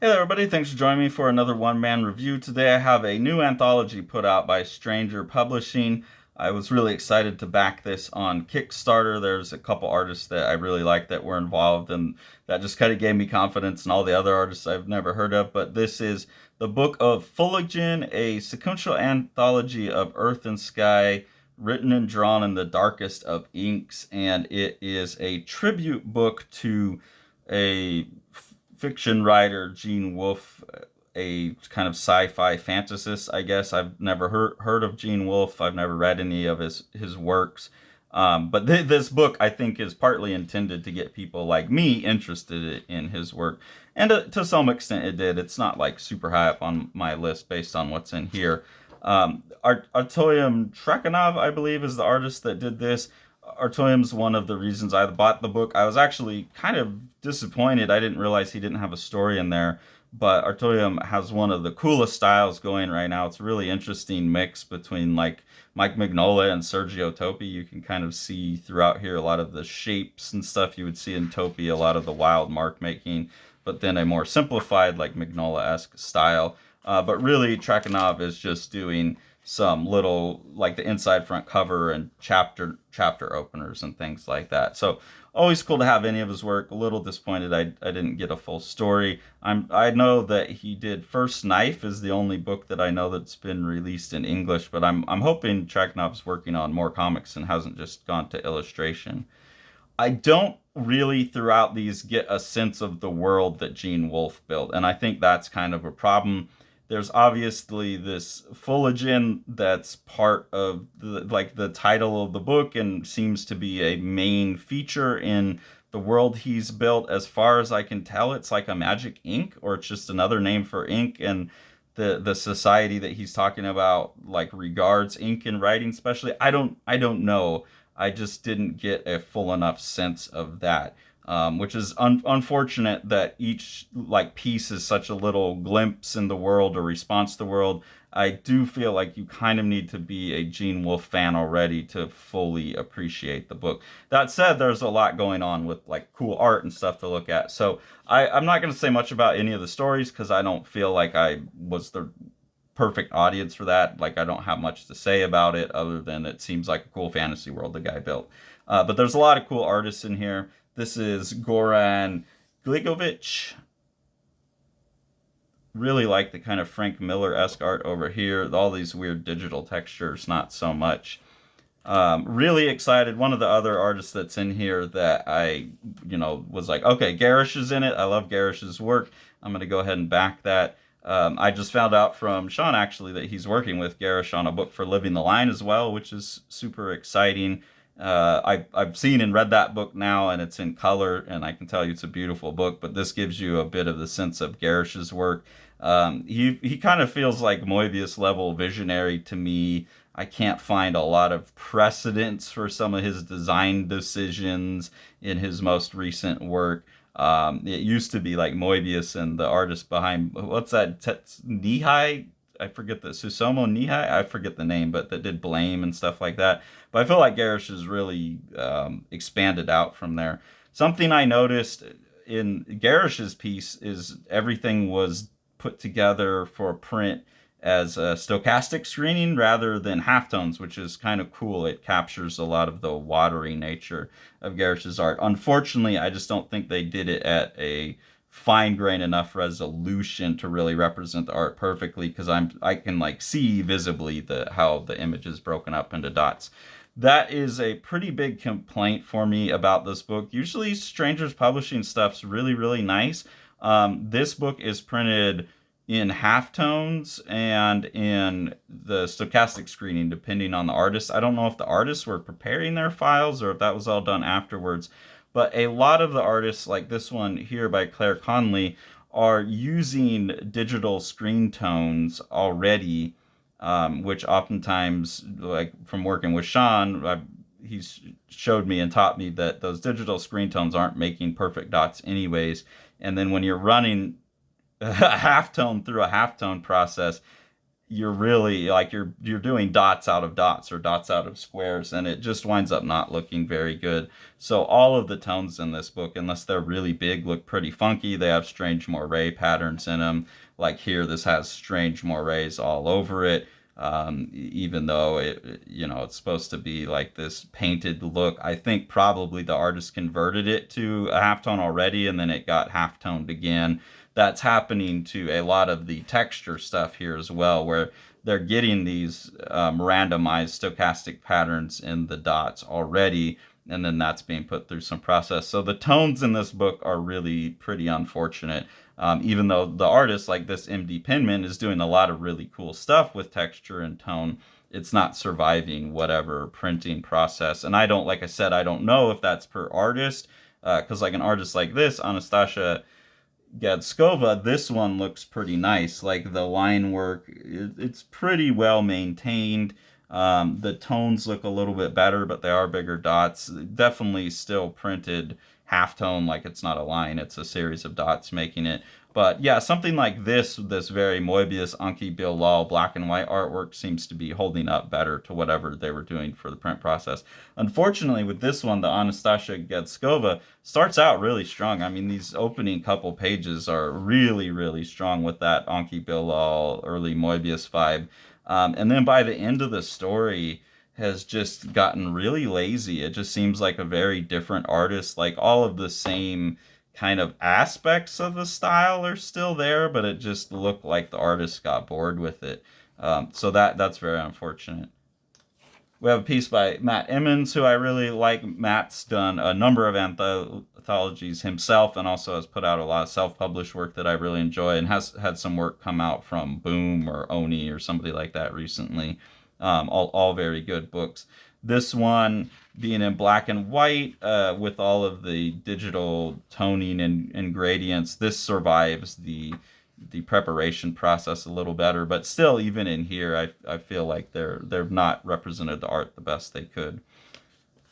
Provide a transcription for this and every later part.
Hey there, everybody. Thanks for joining me for another one-man review. Today I have a new anthology put out by Stranger Publishing. I was really excited to back this on Kickstarter. There's a couple artists that I really like that were involved, and that just kind of gave me confidence in all the other artists I've never heard of. But this is the book of FULIGIN, a sequential anthology of Earth and Sky, written and drawn in the darkest of inks, and it is a tribute book to a fiction writer, Gene Wolfe, a kind of sci-fi fantasist, I guess. I've never heard of Gene Wolfe. I've never read any of his works. But this book, I think, is partly intended to get people like me interested in his work. And to some extent it did. It's not like super high up on my list based on what's in here. Artoyam Trekhanov, I believe, is the artist that did this. Artoyam's one of the reasons I bought the book. I was actually kind of disappointed. I didn't realize he didn't have a story in there. But Artoyam has one of the coolest styles going right now. It's a really interesting mix between like Mike Mignola and Sergio Topi. You can kind of see throughout here a lot of the shapes and stuff you would see in Topi, a lot of the wild mark making, but then a more simplified like Mignola-esque style. But really, Trekhanov is just doing some little, like the inside front cover and chapter openers and things like that. So always cool to have any of his work. A little disappointed I didn't get a full story. I know that he did First Knife is the only book that I know that's been released in English, but I'm hoping Trekhanov's working on more comics and hasn't just gone to illustration. I don't really throughout these get a sense of the world that Gene Wolfe built, and I think that's kind of a problem. There's obviously this FULIGIN that's part of the title of the book and seems to be a main feature in the world he's built. As far as I can tell, it's like a magic ink, or it's just another name for ink, and the society that he's talking about like regards ink and writing especially. I don't know. I just didn't get a full enough sense of that. Which is unfortunate that each like piece is such a little glimpse in the world or response to the world. I do feel like you kind of need to be a Gene Wolfe fan already to fully appreciate the book. That said, there's a lot going on with like cool art and stuff to look at. So I'm not going to say much about any of the stories because I don't feel like I was the perfect audience for that. Like I don't have much to say about it other than it seems like a cool fantasy world the guy built. But there's a lot of cool artists in here. This is Goran Gligović. Really like the kind of Frank Miller-esque art over here. All these weird digital textures, not so much. Really excited. One of the other artists that's in here that I, was like, okay, Garresh is in it. I love Garresh's work. I'm going to go ahead and back that. I just found out from Sean, actually, that he's working with Garresh on a book for Living the Line as well, which is super exciting. I've seen and read that book now, and it's in color, and I can tell you it's a beautiful book, but this gives you a bit of the sense of Garresh's work. He kind of feels like Moebius level visionary to me. I can't find a lot of precedents for some of his design decisions in his most recent work. It used to be like Moebius and the artist behind, what's that, Nihai? I forget the Susomu Nihai, I forget the name, but that did Blame and stuff like that. But I feel like Garresh has really expanded out from there. Something I noticed in Garresh's piece is everything was put together for print as a stochastic screening rather than halftones, which is kind of cool. It captures a lot of the watery nature of Garresh's art. Unfortunately, I just don't think they did it at a fine grain enough resolution to really represent the art perfectly, because I can like see visibly how the image is broken up into dots. That is a pretty big complaint for me about this book. Usually Strangers Publishing stuff's really, really nice. This book is printed in halftones and in the stochastic screening, depending on the artist. I don't know if the artists were preparing their files or if that was all done afterwards. But a lot of the artists, like this one here by Claire Connelly, are using digital screen tones already, which oftentimes, like from working with Sean, he's showed me and taught me that those digital screen tones aren't making perfect dots anyways. And then when you're running a halftone through a halftone process, you're really like you're doing dots out of dots or dots out of squares, and it just winds up not looking very good. So all of the tones in this book, unless they're really big, look pretty funky. They have strange moire patterns in them. Like here, this has strange moires all over it. Even though it's supposed to be like this painted look. I think probably the artist converted it to a halftone already, and then it got halftoned again. That's happening to a lot of the texture stuff here as well, where they're getting these randomized stochastic patterns in the dots already, and then that's being put through some process. So the tones in this book are really pretty unfortunate. Even though the artist, like this MD Penman, is doing a lot of really cool stuff with texture and tone, it's not surviving whatever printing process. And like I said, I don't know if that's per artist, because like an artist like this, Anastasiia Gadskova, this one looks pretty nice. Like the line work, it's pretty well maintained. The tones look a little bit better, but they are bigger dots. Definitely still printed halftone, like it's not a line, it's a series of dots making it. But yeah, something like this very Moebius, Anki, Bilal black and white artwork seems to be holding up better to whatever they were doing for the print process. Unfortunately, with this one, the Anastasiia Gadskova starts out really strong. I mean, these opening couple pages are really, really strong with that Anki, Bilal, early Moebius vibe. And then by the end of the story, has just gotten really lazy. It just seems like a very different artist. Like all of the same kind of aspects of the style are still there, but it just looked like the artist got bored with it. So that's very unfortunate. We have a piece by Matt Emmons, who I really like. Matt's done a number of anthologies himself and also has put out a lot of self-published work that I really enjoy, and has had some work come out from Boom or Oni or somebody like that recently. All very good books. This one being in black and white with all of the digital toning and gradients, this survives the preparation process a little better. But still, even in here, I feel like they've not represented the art the best they could.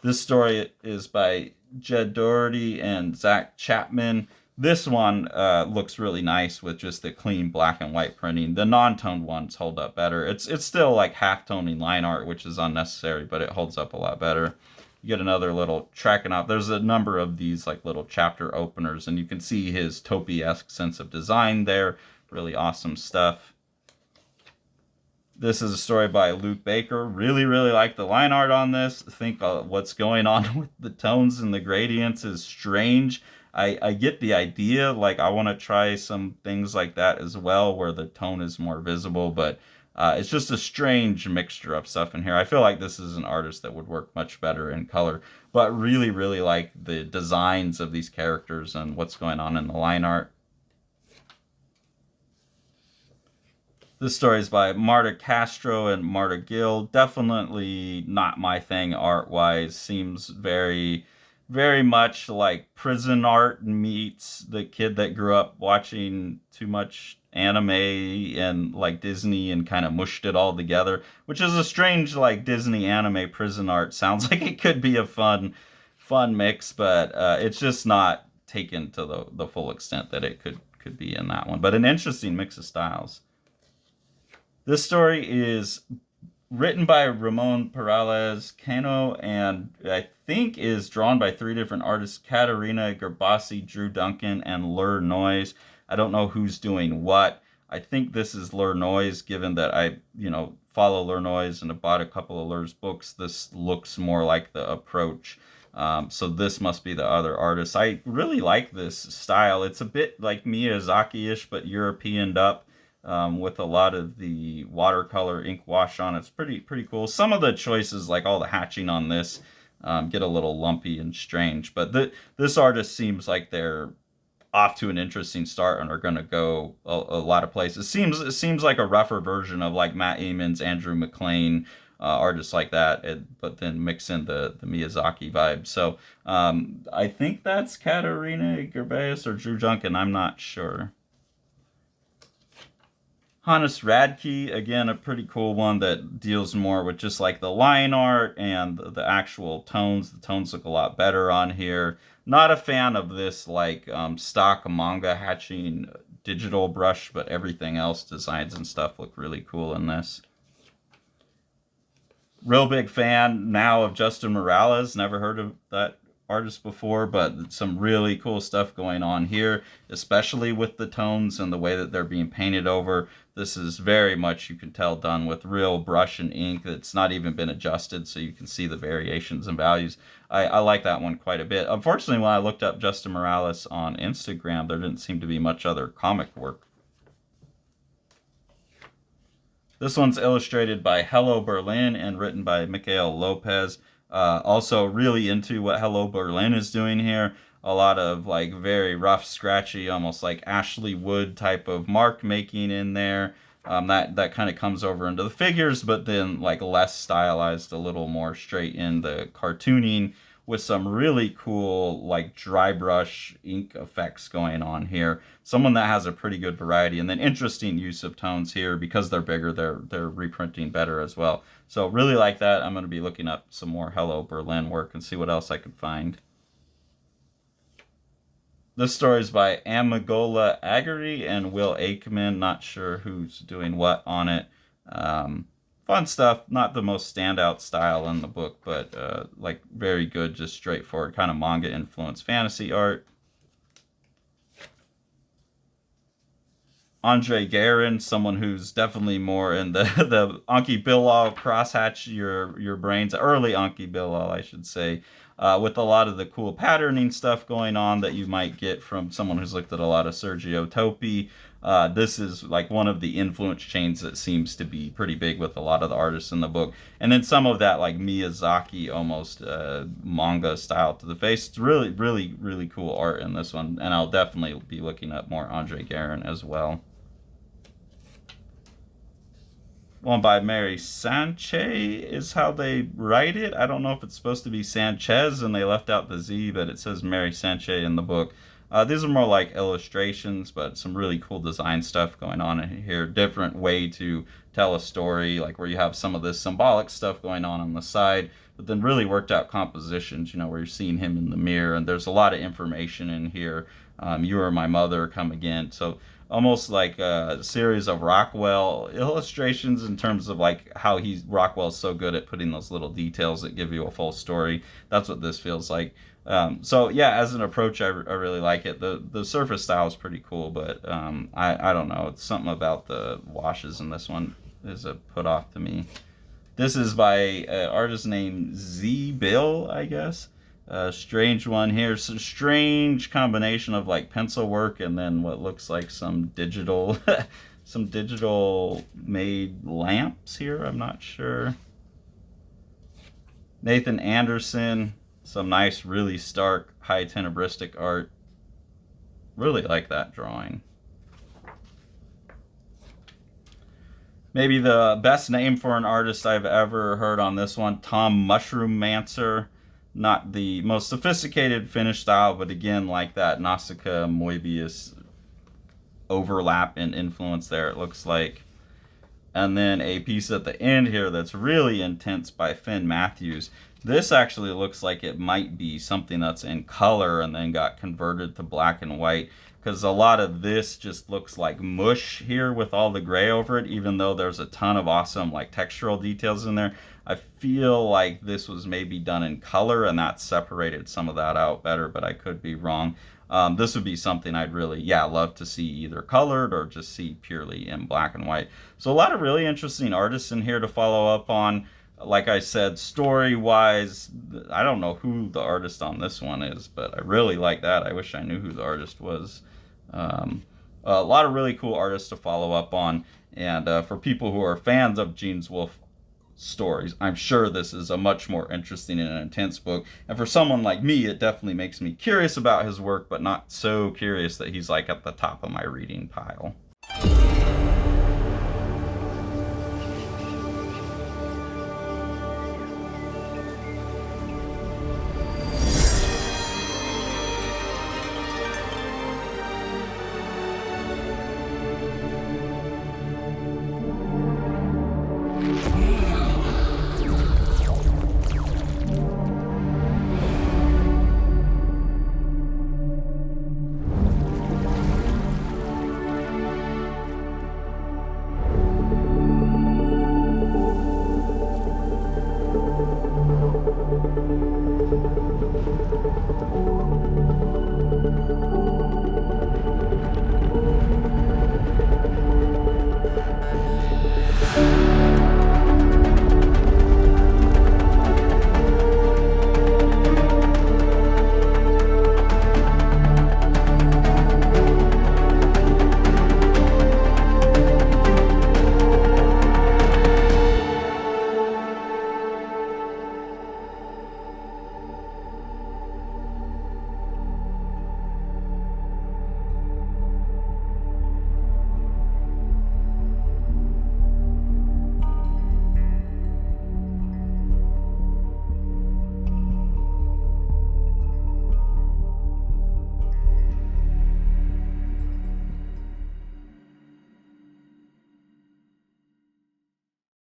This story is by Jed Dougherty and Zach Chapman. This one looks really nice with just the clean black and white printing. The non-toned ones hold up better. It's still like half-toning line art, which is unnecessary, but it holds up a lot better. You get another little tracking out. There's a number of these like little chapter openers, and you can see his Topi-esque sense of design there. Really awesome stuff. This is a story by Luke Baker. Really, really like the line art on this. I think what's going on with the tones and the gradients is strange. I get the idea, like I want to try some things like that as well, where the tone is more visible, but it's just a strange mixture of stuff in here. I feel like this is an artist that would work much better in color, but really, really like the designs of these characters and what's going on in the line art. This story is by Marta Castro and Marta Gill. Definitely not my thing art-wise. Seems very much like prison art meets the kid that grew up watching too much anime and like Disney and kind of mushed it all together, which is a strange like Disney anime prison art. Sounds like it could be a fun mix, but it's just not taken to the full extent that it could be in that one. But an interesting mix of styles. This story is written by Ramón, Perales, Cano, and I think is drawn by 3 different artists: Caterina, Gerbasi, Drew Duncan, and Lur Noise. I don't know who's doing what. I think this is Lur Noise, given that I, follow Lur Noise and have bought a couple of Lur's books. This looks more like the approach. So this must be the other artist. I really like this style. It's a bit like Miyazaki-ish, but Europeaned up. With a lot of the watercolor ink wash on. It's pretty cool. Some of the choices, like all the hatching on this, get a little lumpy and strange. But this artist seems like they're off to an interesting start and are going to go a lot of places. It seems like a rougher version of like Matt Emmons, Andrew McLean, artists like that, but then mix in the Miyazaki vibe. So I think that's Caterina, Gerbasi, or Drew Duncan. I'm not sure. Hannes Radke, again, a pretty cool one that deals more with just like the line art and the actual tones. The tones look a lot better on here. Not a fan of this like stock manga hatching digital brush, but everything else, designs and stuff, look really cool in this. Real big fan now of Justin Morales. Never heard of that artist before, but some really cool stuff going on here, especially with the tones and the way that they're being painted over. This is very much, you can tell, done with real brush and ink. It's not even been adjusted, so you can see the variations and values. I like that one quite a bit. Unfortunately, when I looked up Justin Morales on Instagram, there didn't seem to be much other comic work. This one's illustrated by Hello Berlin and written by Mikael Lopez. Also really into what Hello Berlin is doing here. A lot of like very rough, scratchy, almost like Ashley Wood type of mark making in there. That kind of comes over into the figures, but then like less stylized, a little more straight in the cartooning, with some really cool like dry brush ink effects going on here. Someone that has a pretty good variety, and then interesting use of tones here. Because they're bigger, they're reprinting better as well. So really like that. I'm going to be looking up some more Hello Berlin work and see what else I can find. This story is by Amagoia Agirre and Will Aikman. Not sure who's doing what on it. Fun stuff. Not the most standout style in the book, but like very good, just straightforward kind of manga influenced fantasy art. Andrey Garin, someone who's definitely more in the Anki Bilal crosshatch your brains, early Anki Bilal, I should say, with a lot of the cool patterning stuff going on that you might get from someone who's looked at a lot of Sergio Topi. This is like one of the influence chains that seems to be pretty big with a lot of the artists in the book. And then some of that like Miyazaki almost manga style to the face. It's really, really, really cool art in this one. And I'll definitely be looking up more Andrey Garin as well. One by Mary Sanche is how they write it. I don't know if it's supposed to be Sanchez and they left out the Z, but it says Mary Sanche in the book. These are more like illustrations, but some really cool design stuff going on in here. Different way to tell a story, like where you have some of this symbolic stuff going on the side, but then really worked out compositions, where you're seeing him in the mirror, and there's a lot of information in here. You Are My Mother, Come Again. So almost like a series of Rockwell illustrations in terms of like how Rockwell's so good at putting those little details that give you a full story. That's what this feels like. So yeah, as an approach, I really like it. The surface style is pretty cool, but I don't know. It's something about the washes in this one is a put off to me. This is by an artist named Z Bill, I guess. Strange one here. It's a strange combination of like pencil work and then what looks like some digital some digital made lamps here. I'm not sure. Nathan Anderson. Some nice, really stark, high tenebristic art. Really like that drawing. Maybe the best name for an artist I've ever heard on this one, Tom Mushroomancer. Not the most sophisticated finish style, but again, like that Nausicaa Moebius overlap and influence there, it looks like. And then a piece at the end here that's really intense by Finn Matthews. This actually looks like it might be something that's in color and then got converted to black and white, because a lot of this just looks like mush here with all the gray over it, even though there's a ton of awesome like textural details in there. I feel like this was maybe done in color and that separated some of that out better, but I could be wrong. This would be something I'd really, love to see either colored or just see purely in black and white. So a lot of really interesting artists in here to follow up on. Like I said, story-wise, I don't know who the artist on this one is, but I really like that. I wish I knew who the artist was. A lot of really cool artists to follow up on. And for people who are fans of Jeans Wolf stories, I'm sure this is a much more interesting and intense book. And for someone like me, it definitely makes me curious about his work, but not so curious that he's like at the top of my reading pile.